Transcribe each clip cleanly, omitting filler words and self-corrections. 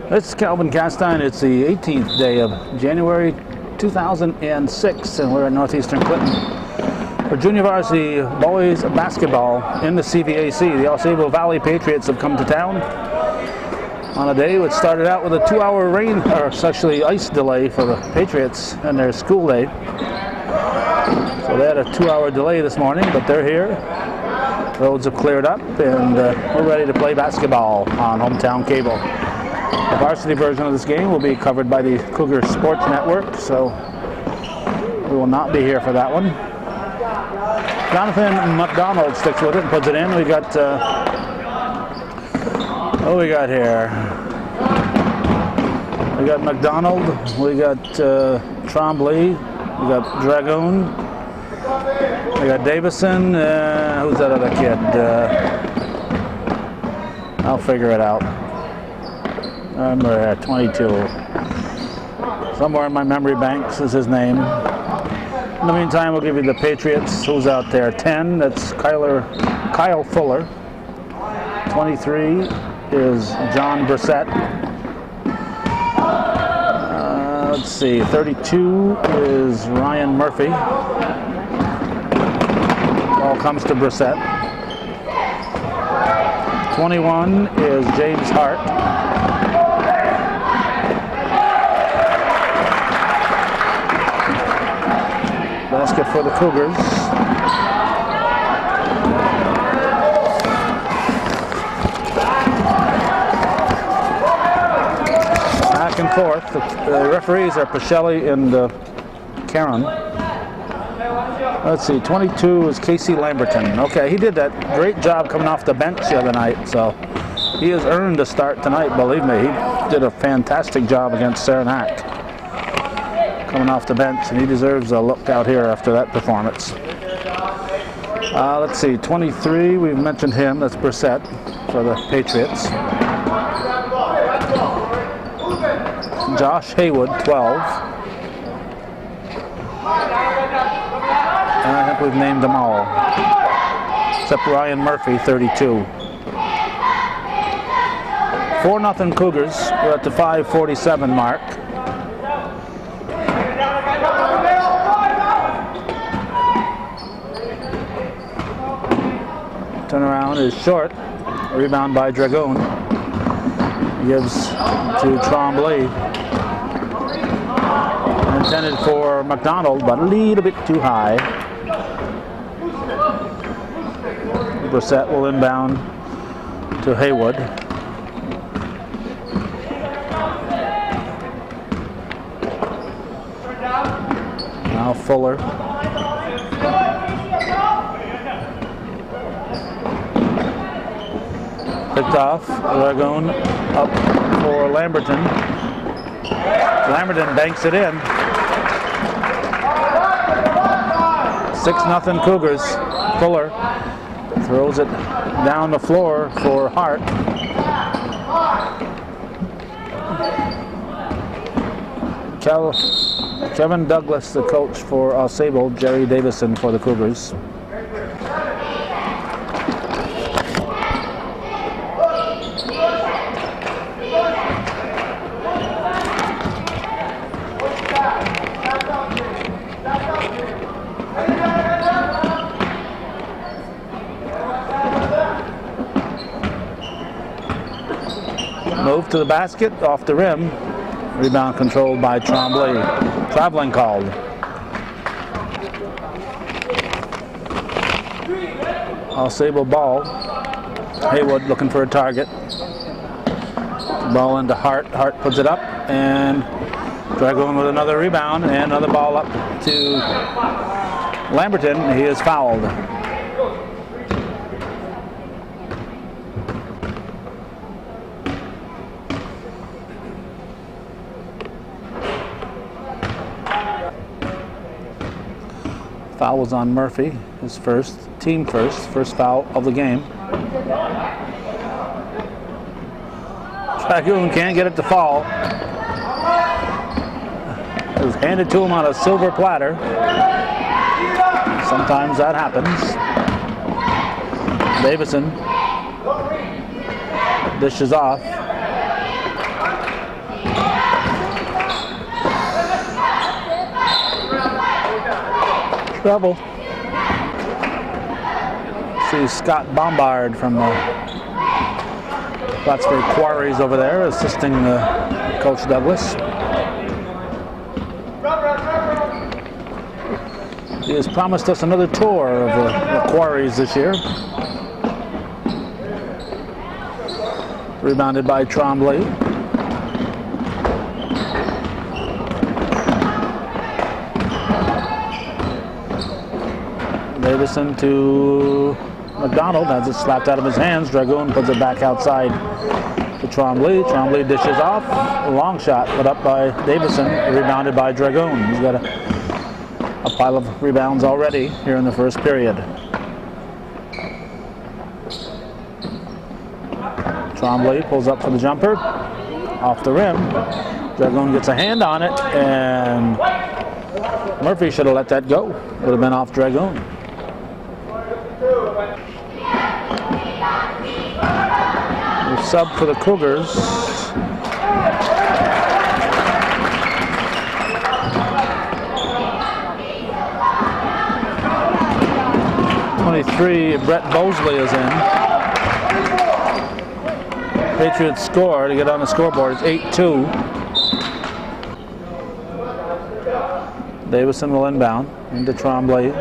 It's Calvin Castine. It's the 18th day of January 2006, and we're in northeastern Clinton for junior varsity boys basketball in the CVAC. The AuSable Valley Patriots have come to town on a day which started out with a 2-hour rain, or actually ice delay for the Patriots and their school day. So they had a 2-hour delay this morning, but they're here. Roads have cleared up, and we're ready to play basketball on Hometown Cable. The varsity version of this game will be covered by the Cougar Sports Network, so we will not be here for that one. Jonathan McDonald sticks with it and puts it in. We got, what we got here? We got McDonald, we got Trombley, we got Dragoon, we got Davison, who's that other kid? I'll figure it out. Number 22. Somewhere in my memory banks is his name. In the meantime, we'll give you the Patriots. Who's out there? 10, that's Kyle Fuller. 23 is John Brissett. Let's see, 32 is Ryan Murphy. Ball comes to Brissett. 21 is James Hart. Basket for the Cougars. Back and forth. The referees are Pacelli and Karen. Let's see, 22 is Casey Lamberton. Okay, he did that great job coming off the bench the other night, so he has earned a start tonight, believe me. He did a fantastic job against Saranac, coming off the bench, and he deserves a look out here after that performance. Let's see, 23, we've mentioned him, that's Brissett for the Patriots. Josh Haywood, 12. And I think we've named them all, except Ryan Murphy, 32. 4-0 Cougars. We're at the 5:47 mark. Turnaround is short. Rebound by Dragoon. Gives to Trombley. Intended for McDonald, but a little bit too high. Brissett will inbound to Haywood. Now Fuller. Picked off. Dragoon up for Lamberton. Lamberton banks it in. 6-0 Cougars. Fuller throws it down the floor for Hart. Kevin Douglas, the coach for AuSable, Jerry Davison for the Cougars. Move to the basket, off the rim. Rebound controlled by Trombley. Traveling called. AuSable ball. Haywood looking for a target. Ball into Hart. Hart puts it up, and Dragoon with another rebound, and another ball up to Lamberton. He is fouled. Foul was on Murphy, his team first foul of the game. Dragoon can't get it to fall. It was handed to him on a silver platter. Sometimes that happens. Davison dishes off. Double. See Scott Bombard from Plattsburgh Quarries over there assisting Coach Douglas. He has promised us another tour of the Quarries this year. Rebounded by Trombley. Davison to McDonald, has it slapped out of his hands. Dragoon puts it back outside to Trombley. Trombley dishes off. A long shot put up by Davison, rebounded by Dragoon. He's got a pile of rebounds already here in the first period. Trombley pulls up for the jumper. Off the rim. Dragoon gets a hand on it, and Murphy should have let that go. Would have been off Dragoon. Sub for the Cougars. Brett Bosley is in. Patriots score to get on the scoreboard. It's 8-2. Davison will inbound into Trombley.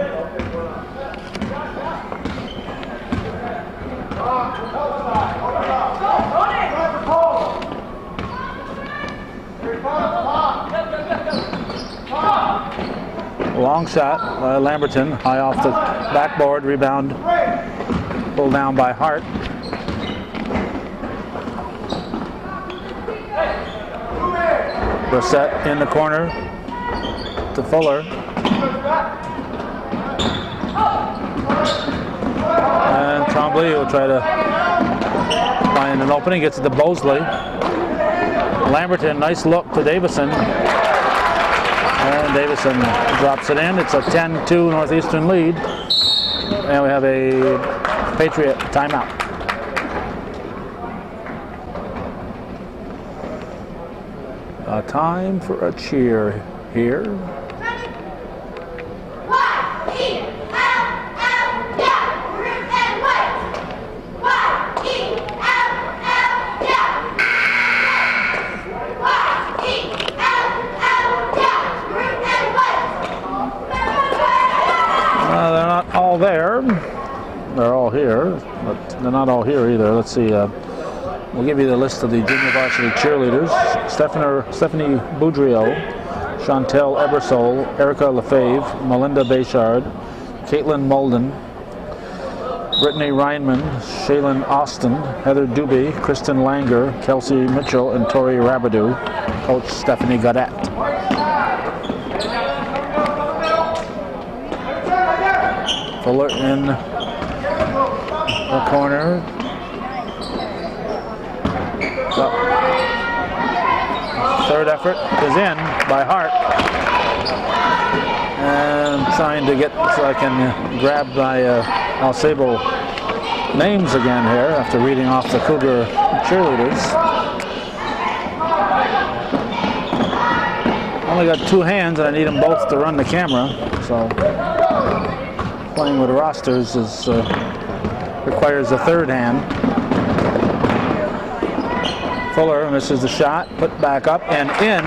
Long shot by Lamberton, high off the backboard, rebound pulled down by Hart. Brissett in the corner to Fuller. And Trombley will try to find an opening, gets it to Bosley. Lamberton, nice look to Davison. And Davison drops it in. It's a 10-2 Northeastern lead. And we have a Patriot timeout. Time for a cheer here. They're not all there. They're all here, but they're not all here either. Let's see. We'll give you the list of the junior varsity cheerleaders. Stephanie Boudreau, Chantel Ebersole, Erica Lefebvre, Melinda Bayshard, Caitlin Molden, Brittany Reinman, Shaylin Austin, Heather Doobie, Kristen Langer, Kelsey Mitchell, and Tori Rabadou. Coach Stephanie Gaudette. Fuller in the corner. Third effort is in by Hart. And I'm trying to get so I can grab my AuSable names again here after reading off the Cougar cheerleaders. Only got two hands and I need them both to run the camera. So playing with rosters is requires a third hand. Fuller misses the shot, put back up and in.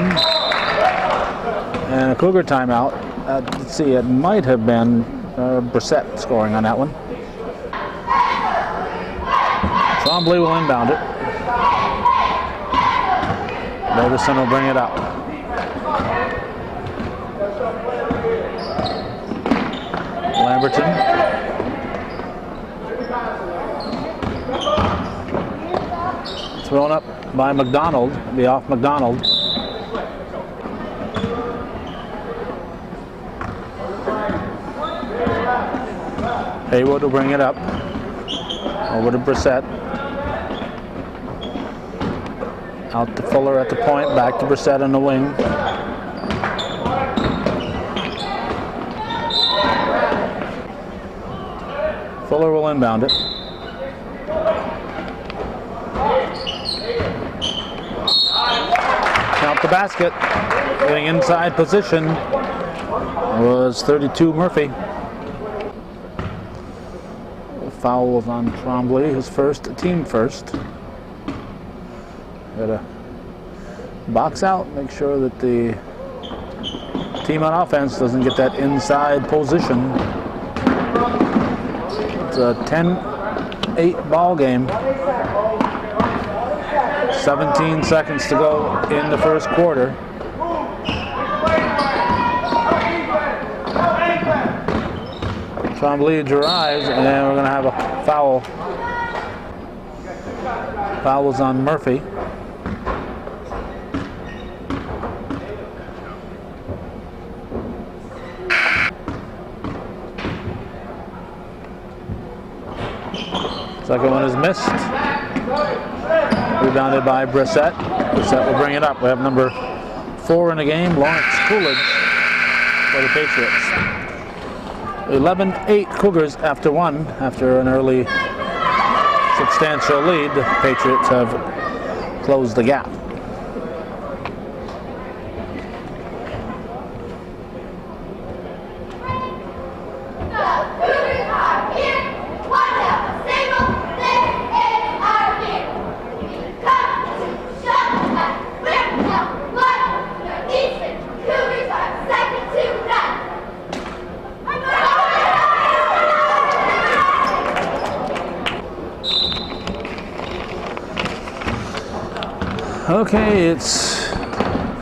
And a Cougar timeout. Let's see, it might have been Brissett scoring on that one. Trombley will inbound it. Davison will bring it up. Lamberton. Thrown up by McDonald, be off McDonald. Haywood will bring it up. Over to Brissett. Out to Fuller at the point, back to Brissett on the wing. Fuller will inbound it. Count the basket. Getting inside position. was 32 Murphy. Foul was on Trombley, his first, team first. Got to box out, make sure that the team on offense doesn't get that inside position. It's a 10-8 ball game. 17 seconds to go in the first quarter. Trombley drives, and we're going to have a foul. Foul was on Murphy. Second one is missed. Rebounded by Brissett. Brissett will bring it up. We have number 4 in the game, Lawrence Coolidge, for the Patriots. 11-8 Cougars after one. After an early substantial lead, the Patriots have closed the gap. Okay, it's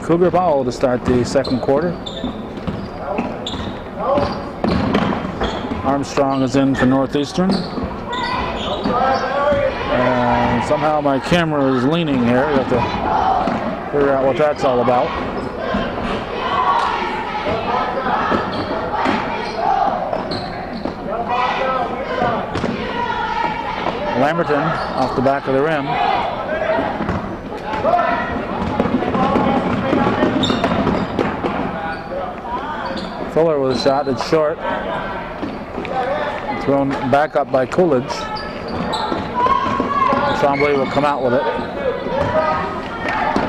Cougar ball to start the second quarter. Armstrong is in for Northeastern. Somehow my camera is leaning here. I have to figure out what that's all about. Lamberton off the back of the rim. Fuller with a shot, it's short. Thrown back up by Coolidge. Trombley will come out with it.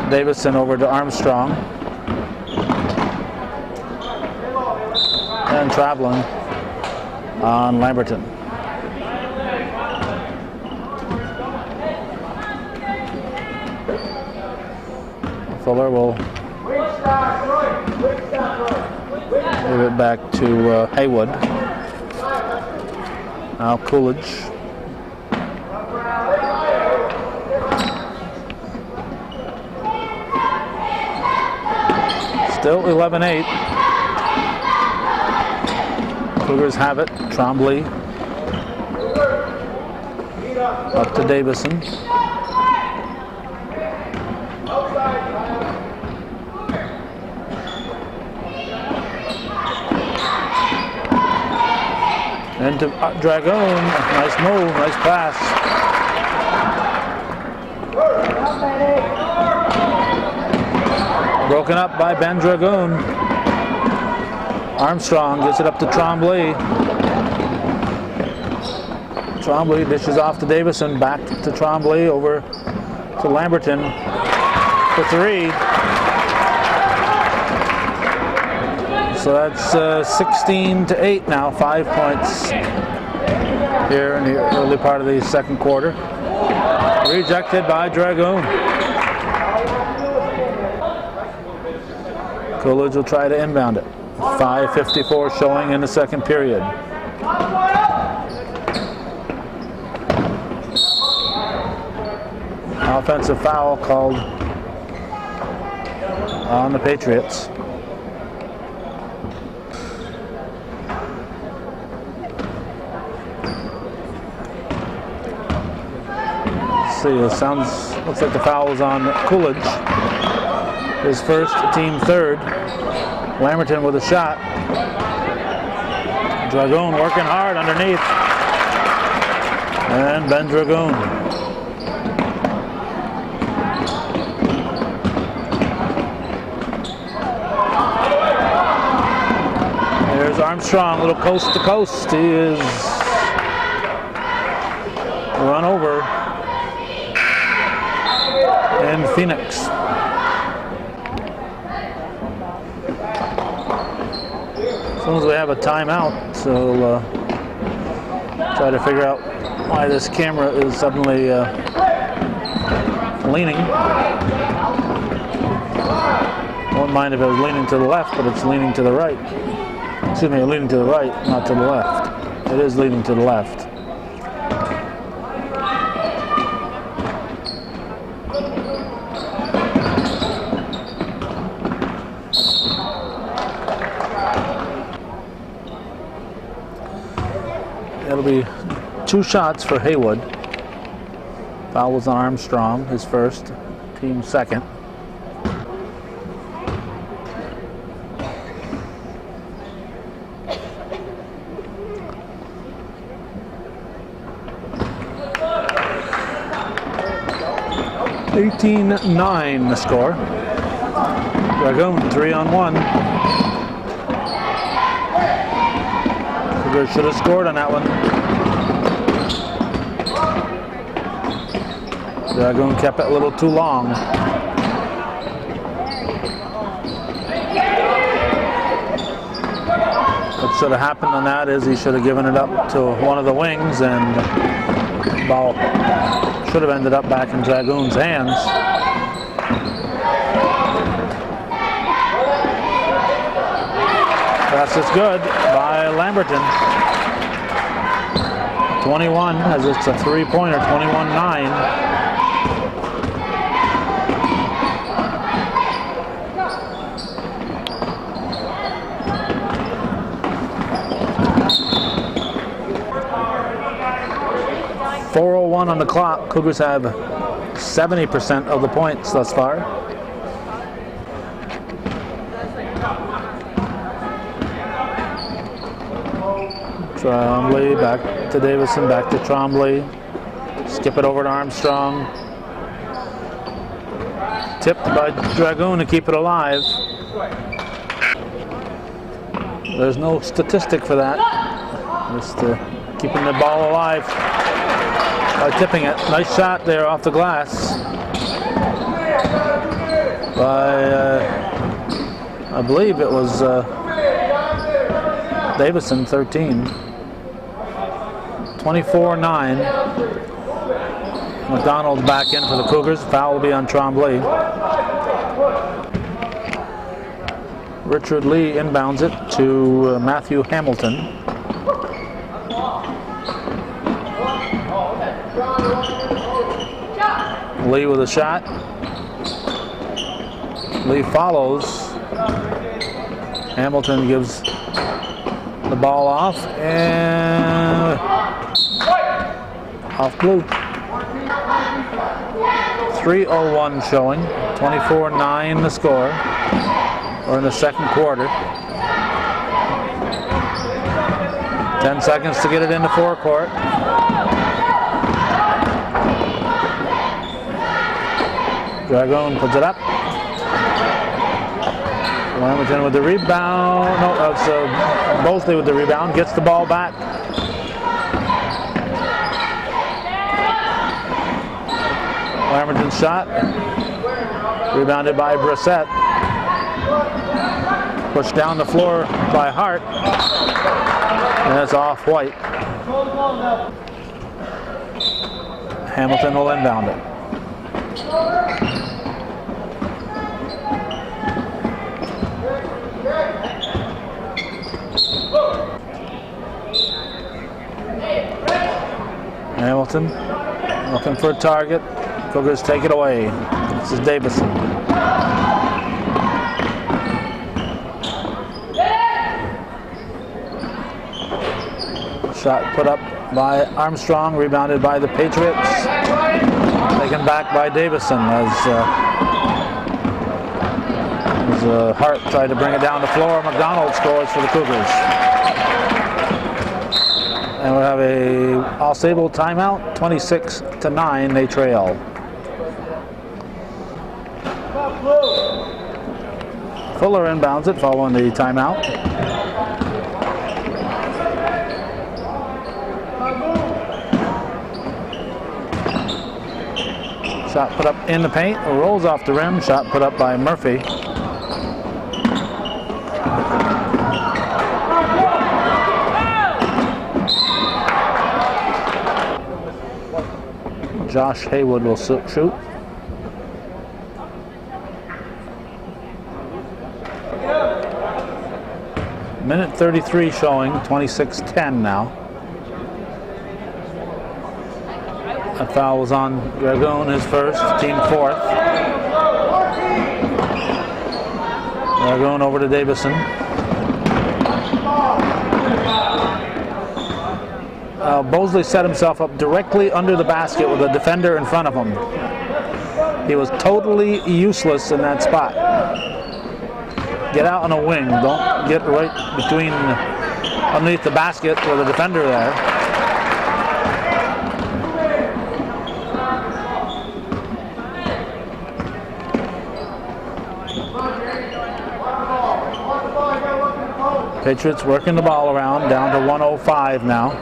Davison over to Armstrong. And traveling on Lamberton. Fuller will give it back to Haywood. Now Coolidge. Still 11-8. Cougars have it. Trombley up to Davison. Into Dragon, nice move, nice pass. Broken up by Ben Dragoon. Armstrong gets it up to Trombley. Trombley dishes off to Davison, back to Trombley, over to Lamberton for 3. So that's 16-8 now, 5 points here in the early part of the second quarter. Rejected by Dragoon. Coolidge will try to inbound it. 5:54 showing in the second period. Offensive foul called on the Patriots. See, it looks like the foul is on Coolidge. His first, team third. Lamberton with a shot. Dragoon working hard underneath. And Ben Dragoon. Here's Armstrong, a little coast to coast. He is run over in Phoenix. soon as we have a timeout, so try to figure out why this camera is suddenly leaning. Won't mind if it was leaning to the left, but it's leaning to the right. Excuse me, leaning to the right, not to the left. It is leaning to the left. It'll be 2 shots for Haywood. Foul was on Armstrong, his first, team second. (18-9) the score. Dragoon 3-on-1. Cougar should have scored on that one. Dragoon kept it a little too long. What should have happened on that is he should have given it up to one of the wings, and the ball should have ended up back in Dragoon's hands. Pass is good by Lamberton. 21, as it's a 3-pointer, 21-9. .401 on the clock. Cougars have 70% of the points thus far. Trombley back to Davison, back to Trombley. Skip it over to Armstrong. Tipped by Dragoon to keep it alive. There's no statistic for that. Just keeping the ball alive by tipping it. Nice shot there off the glass by, I believe it was Davison, 13. 24-9. McDonald back in for the Cougars. Foul will be on Trombley. Richard Lee inbounds it to Matthew Hamilton. Lee with a shot. Lee follows. Hamilton gives the ball off, and off blue. 3:01 showing. 24-9 the score. We're in the second quarter. 10 seconds to get it into forecourt. Dragoon puts it up. Lamberton with the rebound. No, that's Mosley with the rebound. Gets the ball back. Lamberton's shot. Rebounded by Brissett. Pushed down the floor by Hart. And that's off White. Hamilton will inbound it. Hamilton looking for a target. Cougars take it away. This is Davison. Shot put up by Armstrong, rebounded by the Patriots. Taken back by Davison as Hart tried to bring it down the floor. McDonald scores for the Cougars. And we'll have a AuSable timeout, 26-9, they trail. Fuller inbounds it following the timeout. Shot put up in the paint, rolls off the rim, shot put up by Murphy. Josh Haywood will shoot. Minute 33 showing, 26-10 now. That foul was on Dragoon, his first, team fourth. Dragoon over to Davison. Bosley set himself up directly under the basket with a defender in front of him. He was totally useless in that spot. Get out on a wing. Don't get right between underneath the basket with a defender there. Patriots working the ball around, down to 105 now.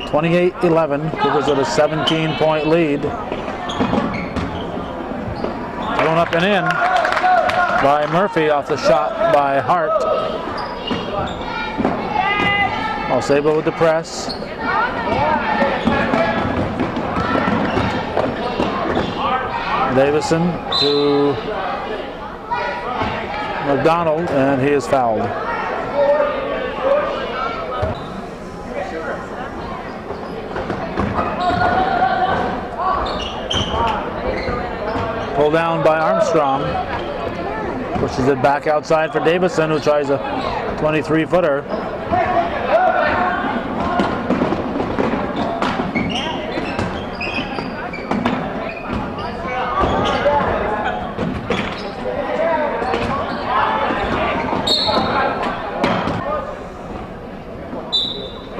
28-11, Cougars with a 17-point lead. Thrown up and in by Murphy off the shot by Hart. AuSable with the press. Davison to McDonald, and he is fouled. Pulled down by Armstrong. Pushes it back outside for Davison, who tries a 23-footer.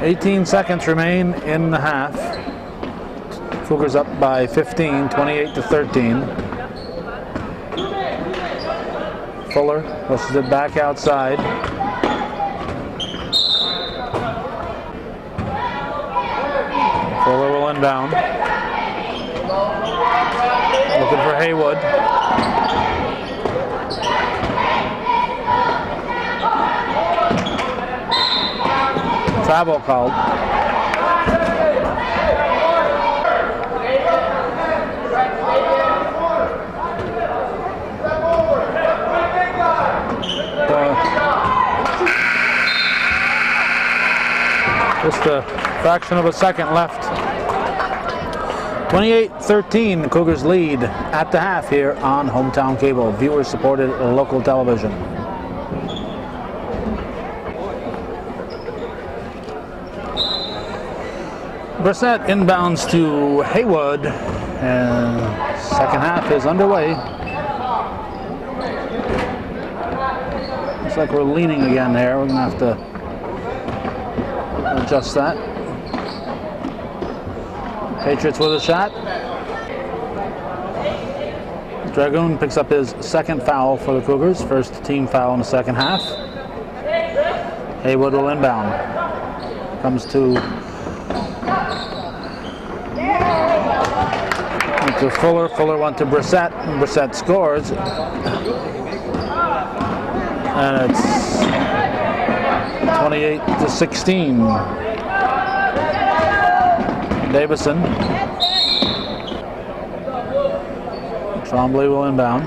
"18 seconds remain in the half. Cougars up by 15, 28-13. Fuller pushes it back outside. Fuller will inbound. Looking for Haywood. Travel called. Just a fraction of a second left. 28-13, the Cougars lead at the half here on Hometown Cable, viewer-supported local television. Brissett inbounds to Haywood, and second half is underway. Looks like we're leaning again there. We're going to have to adjust that. Patriots with a shot. Dragoon picks up his second foul for the Cougars, first team foul in the second half. Haywood will inbound. Comes to Fuller. Fuller went to Brissett, and Brissett scores. And it's 28-16. Davison. Trombley will inbound.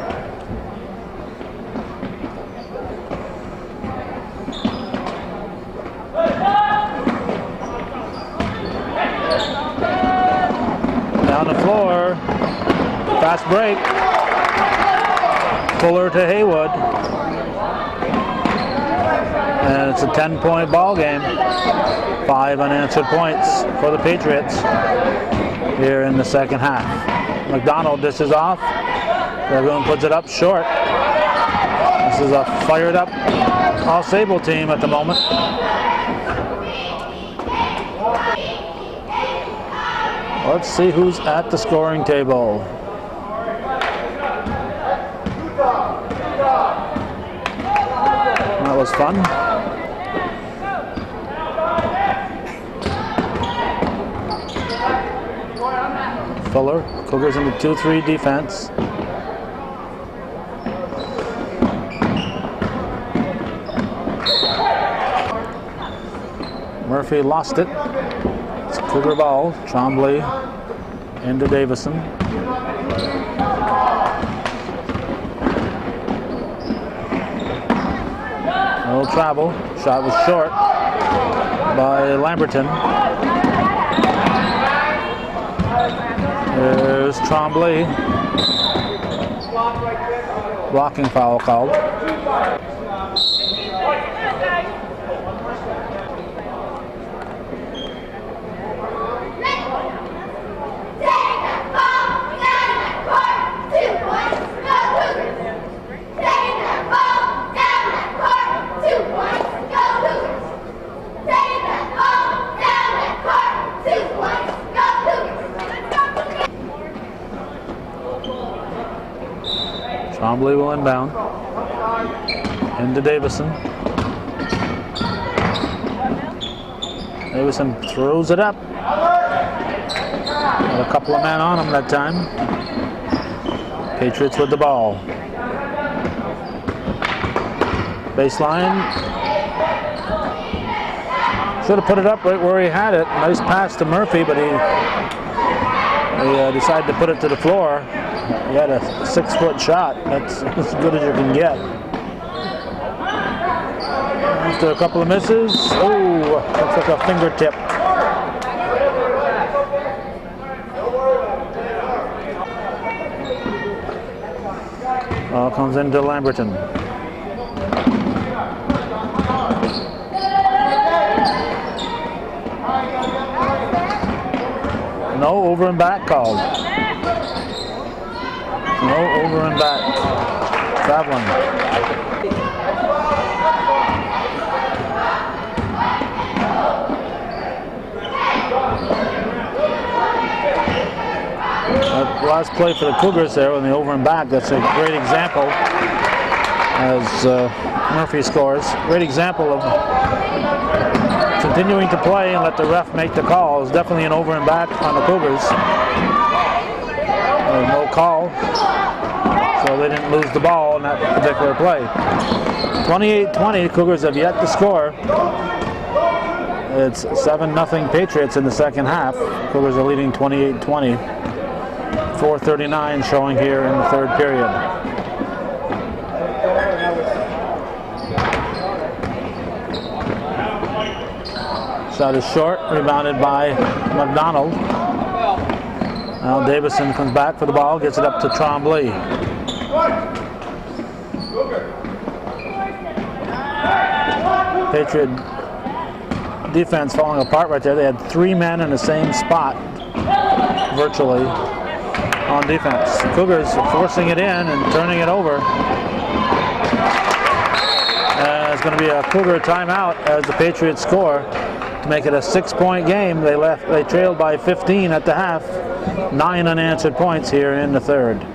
Down the floor. Fast break. Fuller to Haywood. And it's a 10-point ball game. 5 unanswered points for the Patriots here in the second half. McDonald dishes off. Dragoon puts it up short. This is a fired up AuSable team at the moment. Let's see who's at the scoring table. That was fun. Fuller, Cougars in the 2-3 defense. Murphy lost it. It's Cougar ball. Trombley into Davison. No travel. Shot was short by Lamberton. There's Trombley. Blocking foul called. Trombley will inbound into Davison. Davison throws it up. Got a couple of men on him that time. Patriots with the ball. Baseline. Should have put it up right where he had it. Nice pass to Murphy, but he decided to put it to the floor. He had a 6-foot shot. That's as good as you can get. After a couple of misses, oh, looks like a fingertip. Ball comes into Lamberton. No over and back called. No over and back. Traveling. That last play for the Cougars there on the over and back, that's a great example as Murphy scores. Great example of continuing to play and let the ref make the call. It's definitely an over and back on the Cougars. No call, so they didn't lose the ball in that particular play. 28-20, Cougars have yet to score. It's 7-0 Patriots in the second half. Cougars are leading 28-20. 4:39 showing here in the third period. Shot is short, rebounded by McDonald. Now Davison comes back for the ball, gets it up to Trombley. Patriot defense falling apart right there. They had 3 men in the same spot, virtually, on defense. Cougars forcing it in and turning it over. It's going to be a Cougar timeout as the Patriots score to make it a 6-point game. They trailed by 15 at the half. 9 unanswered points here in the third.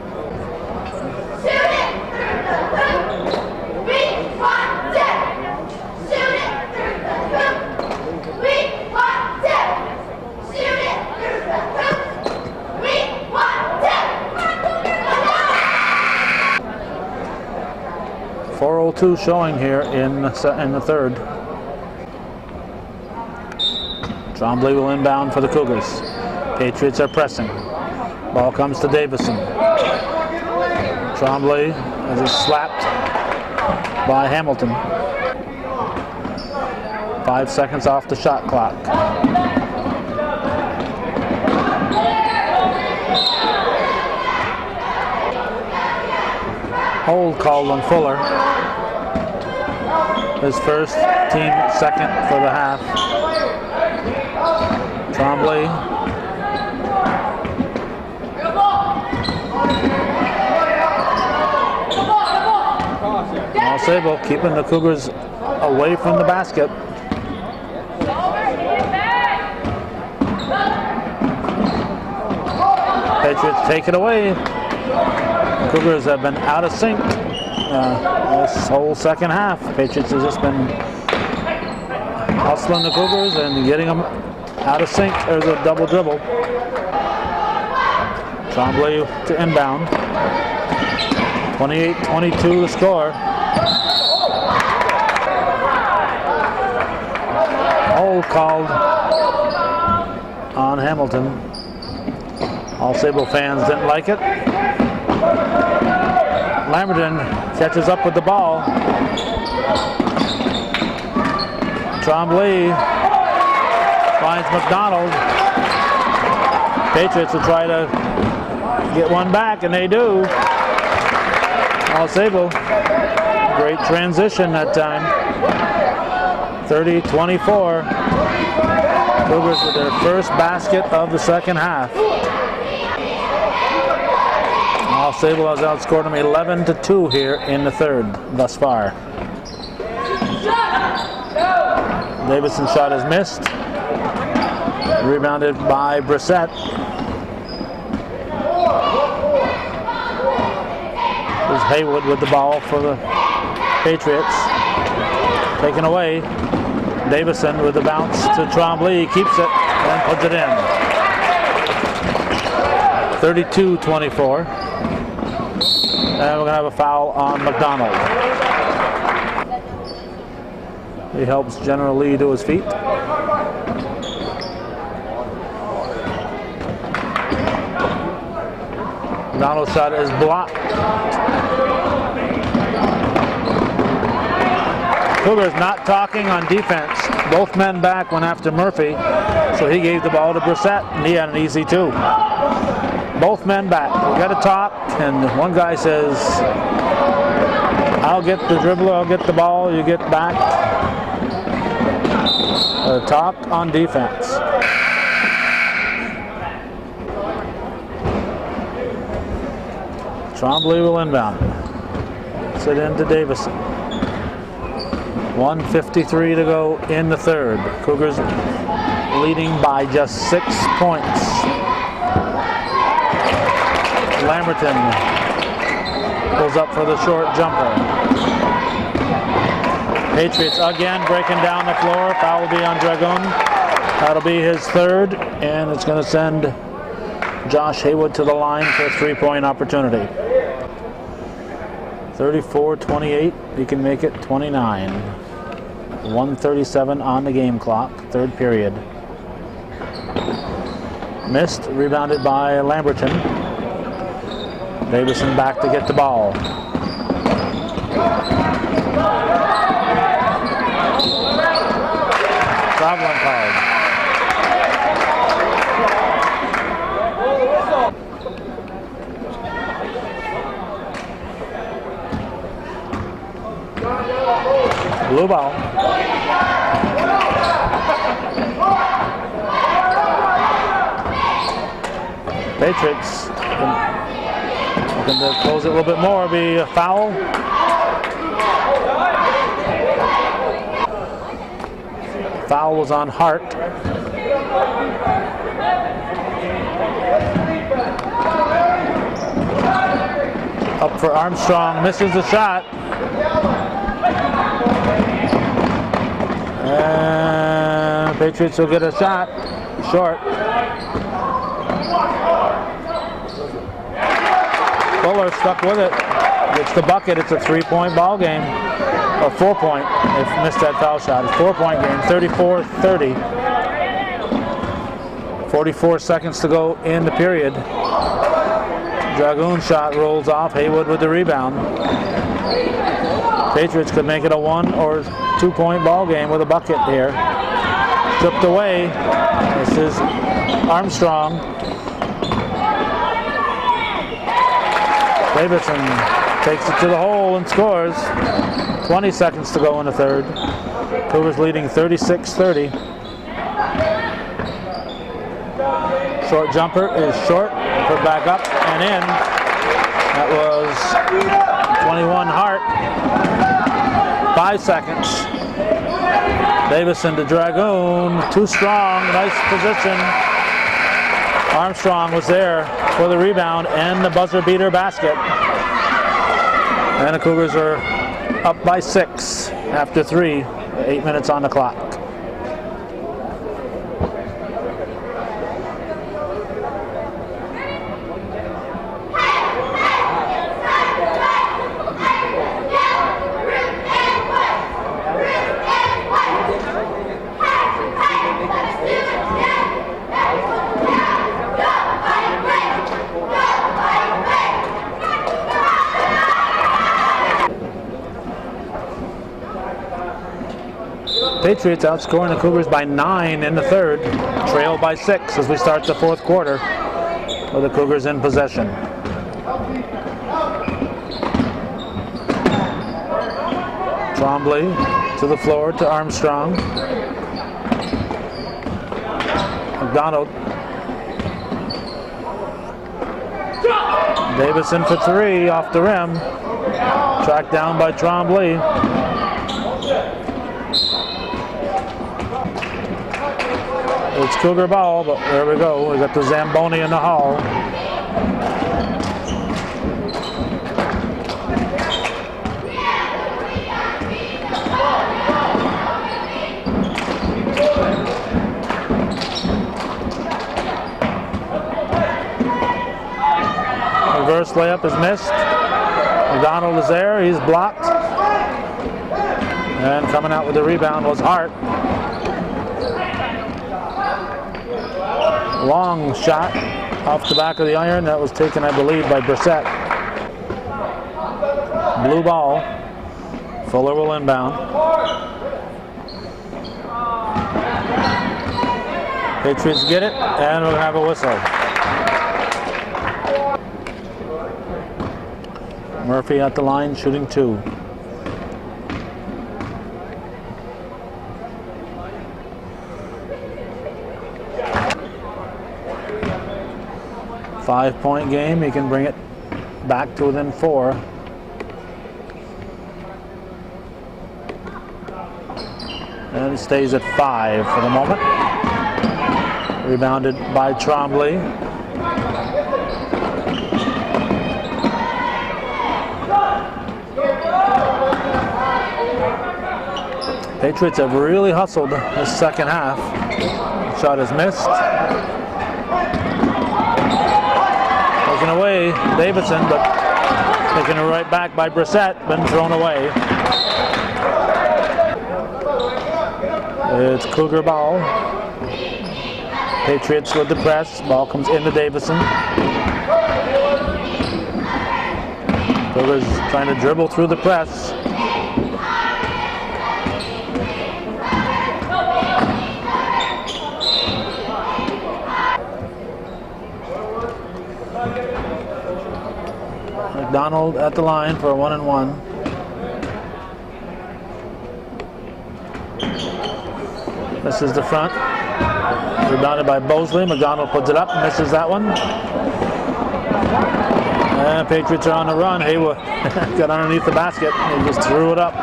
.402 showing here in the third. Trombley will inbound for the Cougars. Patriots are pressing. Ball comes to Davison. Trombley is slapped by Hamilton. 5 seconds off the shot clock. Hold called on Fuller. His first, team second for the half. Trombley. AuSable keeping the Cougars away from the basket. Patriots take it away. Cougars have been out of sync this whole second half. Patriots has just been hustling the Cougars and getting them out of sync. There's a double dribble. Trombley to inbound. 28-22 the score. Hold called on Hamilton. AuSable fans didn't like it. Lamberton catches up with the ball. Tremblay finds McDonald. Patriots will try to get one back, and they do. AuSable, great transition that time. 30-24. Cougars with their first basket of the second half. AuSable has outscored them 11-2 here in the third thus far. Davison's shot is missed. Rebounded by Brissett. There's Haywood with the ball for the Patriots. Taken away. Davison with the bounce to Tremblay. He keeps it and puts it in. 32-24. And we're going to have a foul on McDonald. He helps General Lee to his feet. McDonald's shot is blocked. Cougars not talking on defense. Both men back went after Murphy, so he gave the ball to Brissett, and he had an easy two. Both men back. We got to talk, and one guy says, I'll get the dribbler, I'll get the ball, you get back. Talk on defense. Tremblay will inbound. Sit into Davison. 1:53 to go in the third. Cougars leading by just 6 points. Lamberton pulls up for the short jumper. Patriots again breaking down the floor. Foul will be on Dragon. That'll be his third, and it's going to send Josh Haywood to the line for a three-point opportunity. 34-28. He can make it 29. 1:37 on the game clock. Third period. Missed. Rebounded by Lamberton. Davison back to get the ball. Traveling called. Blue ball. Patriots looking to close it a little bit more. Be a foul. Foul was on Hart. Up for Armstrong, misses the shot. And Patriots will get a shot. Short. Fuller stuck with it. Gets the bucket. It's a three-point ball game. Or 4-point. They missed that foul shot. It's a 4-point game. 34-30. 44 seconds to go in the period. Dragoon shot rolls off. Haywood with the rebound. Patriots could make it a 1 or 2-point ball game with a bucket here. Stripped away. This is Armstrong. Davison takes it to the hole and scores. 20 seconds to go in the third. Cougars leading 36-30. Short jumper is short. Put back up and in. That was 21 Hart. 5 seconds. Davison to Dragoon. Too strong. Nice position. Armstrong was there for the rebound and the buzzer beater basket. And the Cougars are up by 6 after 3. 8 minutes on the clock. Patriots outscoring the Cougars by 9 in the third, trailed by 6 as we start the fourth quarter with the Cougars in possession. Trombley to the floor to Armstrong. McDonald. Davison for 3 off the rim. Tracked down by Trombley. It's Cougar ball, but there we go. We got the Zamboni in the hall. Reverse layup is missed. McDonald is there. He's blocked. And coming out with the rebound was Hart. Long shot off the back of the iron. That was taken, I believe, by Brissett. Blue ball. Fuller will inbound. Patriots get it, and we'll have a whistle. Murphy at the line, shooting 2. Five-point game. He can bring it back to within 4. And it stays at 5 for the moment. Rebounded by Trombley. Patriots have really hustled this second half. Shot is missed. Taken away, Davison, but taken it right back by Brissett, been thrown away. It's Cougar ball. Patriots with the press. Ball comes into Davison. Cougars trying to dribble through the press. McDonald at the line for a 1-and-1. This is the front. Rebounded by Bosley. McDonald puts it up, misses that one. And Patriots are on the run. Haywood got underneath the basket. He just threw it up.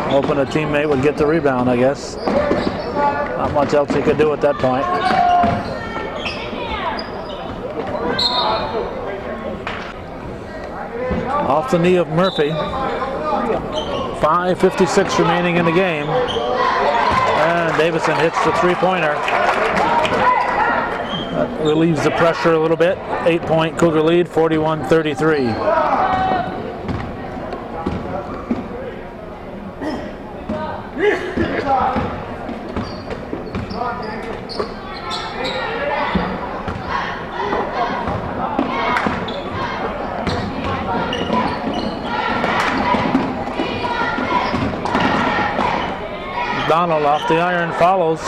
Hoping a teammate would get the rebound, I guess. Not much else he could do at that point. Off the knee of Murphy. 5:56 remaining in the game. And Davison hits the three-pointer. That relieves the pressure a little bit. 8-point Cougar lead, 41-33. McDonald off the iron follows.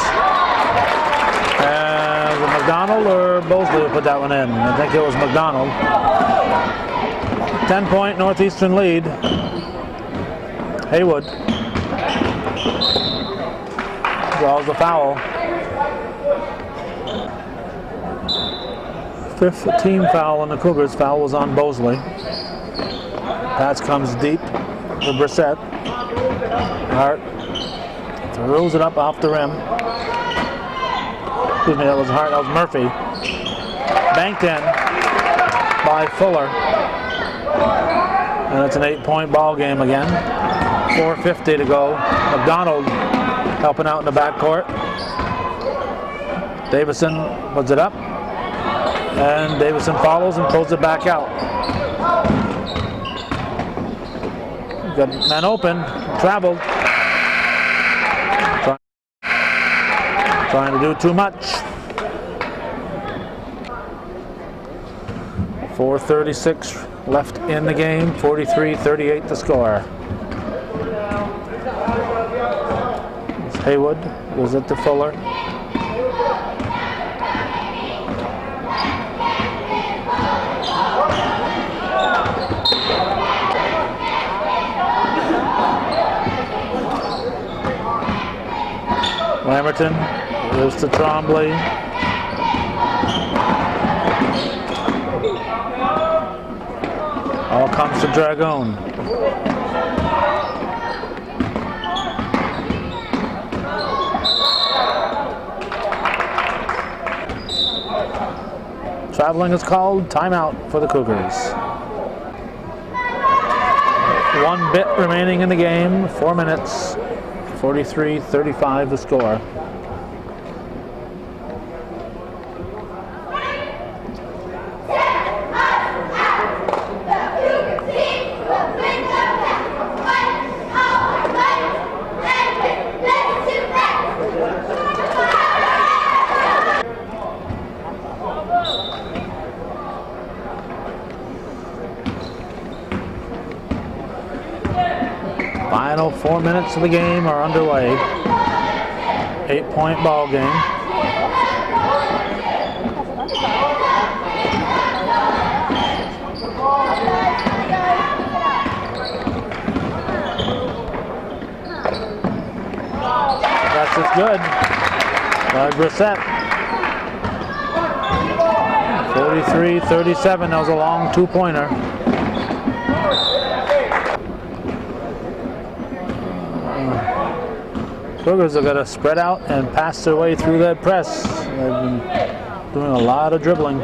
And was it McDonald or Bosley who put that one in? I think it was McDonald. 10-point Northeastern lead. Haywood draws the foul. 5th team foul on the Cougars. Foul was on Bosley. Pass comes deep for Brissett. Hart throws it up off the rim. Excuse me, that was Hart, that was Murphy. Banked in by Fuller. And it's an 8-point ball game again. 4:50 to go. McDonald helping out in the backcourt. Davison puts it up. And Davison follows and pulls it back out. Got man open, traveled. Trying to do too much. 4:36 left in the game, 43-38 the score. Haywood goes it to Fuller. Lamberton goes to Trombley. All comes to Dragon. Traveling is called. Timeout for the Cougars. 1 bit remaining in the game. 4 minutes. 43-35 the score. Final 4 minutes of the game are underway. 8-point ball game. That's just good by Brissett. 43-37. That was a long 2-pointer. Cougars are going to spread out and pass their way through that press. They've been doing a lot of dribbling.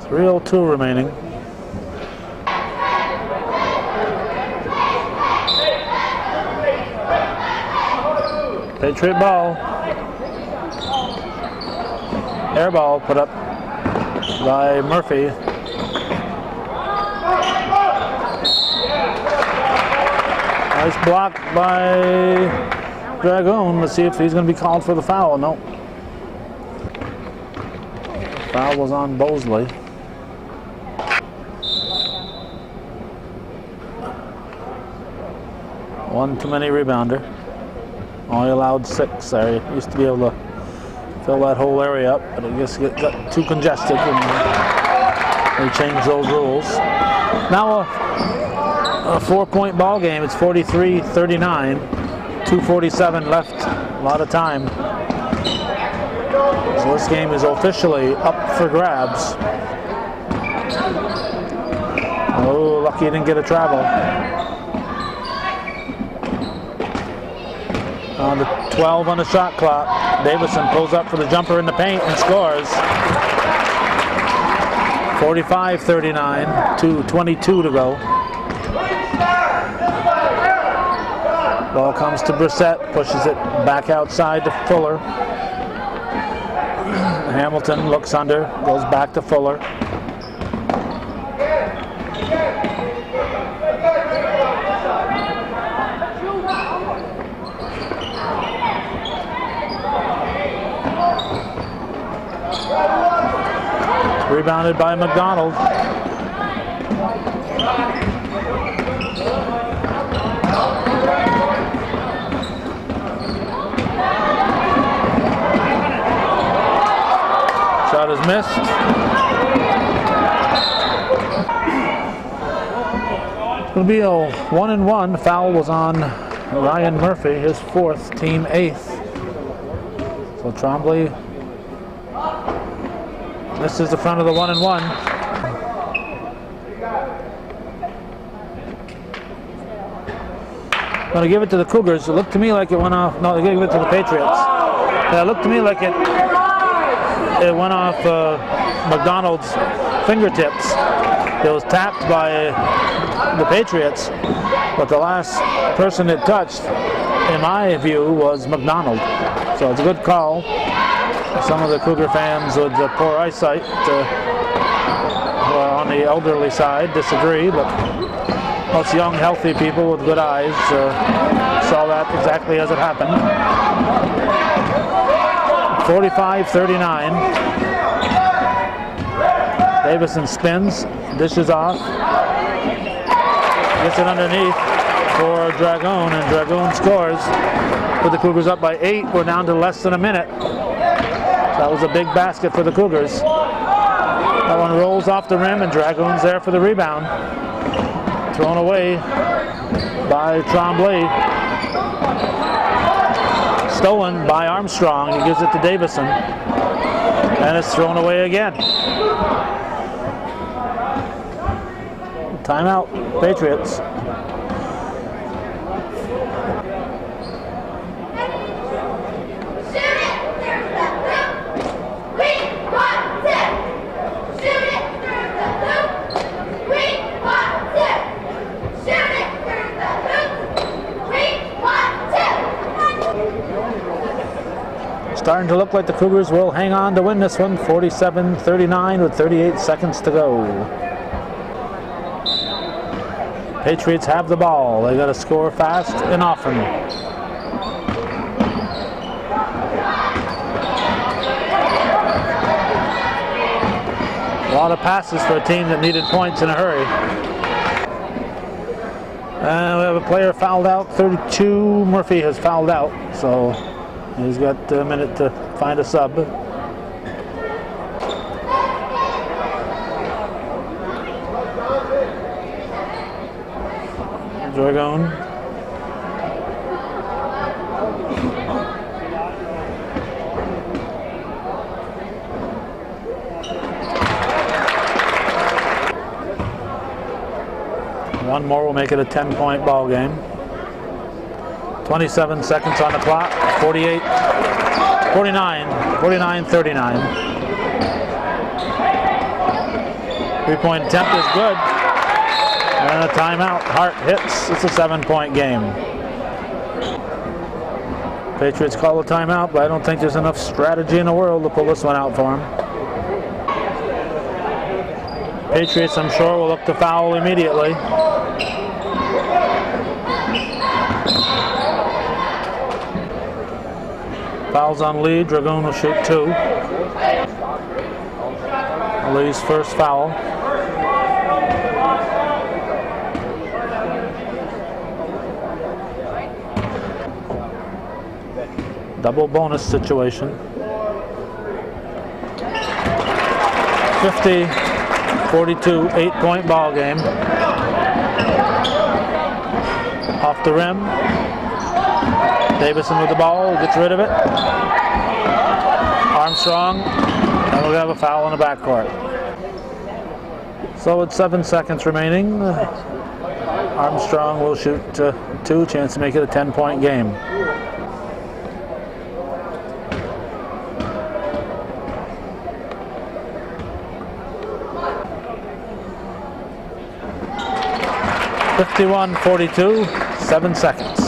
.302 remaining. Patriot ball. Air ball put up by Murphy. Nice block by Dragoon. Let's see if he's going to be called for the foul. No. The foul was on Bosley. One too many rebounder. Only allowed 6 there. He used to be able to fill that whole area up, but I guess it got too congested and they changed those rules. Now a 4-point ball game. It's 43-39. 2:47 left. A lot of time. So this game is officially up for grabs. Oh, lucky he didn't get a travel. On the 12 on the shot clock. Davison pulls up for the jumper in the paint and scores. 45-39, 2:22 to go. Ball comes to Brissett, pushes it back outside to Fuller. Hamilton looks under, goes back to Fuller. Rebounded by McDonald. Shot is missed. It's going to be a 1-and-1. Foul was on Ryan Murphy, his 4th, team 8th. So Trombley. This is the front of the 1-and-1. I'm going to give it to the Cougars. It looked to me like it went off. No, they're going to give it to the Patriots. Yeah, it looked to me like it went off McDonald's fingertips. It was tapped by the Patriots, but the last person it touched, in my view, was McDonald. So it's a good call. Some of the Cougar fans with the poor eyesight on the elderly side disagree, but Most young, healthy people with good eyes saw that exactly as it happened. 45-39. Davison spins, dishes off, gets it underneath for Dragoon, and Dragoon scores. With the Cougars up by 8, we're down to less than a minute. That was a big basket for the Cougars. That one rolls off the rim, and Dragoon's there for the rebound. Thrown away by Tremblay. Stolen by Armstrong. He gives it to Davison. And it's thrown away again. Timeout, Patriots. Starting to look like the Cougars will hang on to win this one, 47-39 with 38 seconds to go. Patriots have the ball. They got to score fast and often. A lot of passes for a team that needed points in a hurry. And we have a player fouled out, 32. Murphy has fouled out, so he's got a minute to find a sub. Dragoon. One more will make it a 10-point ball game. 27 seconds on the clock. 39. 39. Three-point attempt is good. And a timeout. Hart hits. It's a 7-point game. Patriots call a timeout, but I don't think there's enough strategy in the world to pull this one out for them. Patriots, I'm sure, will look to foul immediately. Fouls on Lee. Dragoon will shoot 2. Lee's first foul. Double bonus situation. 50-42, 8-point ball game. Off the rim. Davison with the ball, gets rid of it. Armstrong, and we'll have a foul in the backcourt. So with 7 seconds remaining, Armstrong will shoot 2, chance to make it a 10-point game. (51-42), 7 seconds.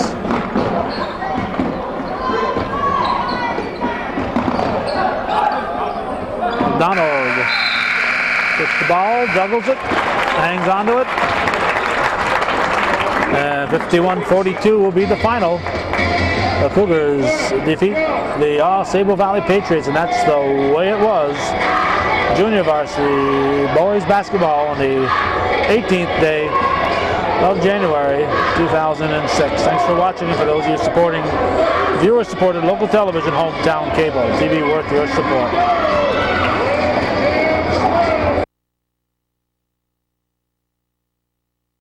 McDonald gets the ball, juggles it, hangs onto it. 51-42 will be the final. The Cougars defeat the AuSable Valley Patriots, and that's the way it was. Junior varsity boys basketball on the 18th day of January 2006. Thanks for watching, and for those of you supporting viewer-supported local television, hometown cable, TV worth your support.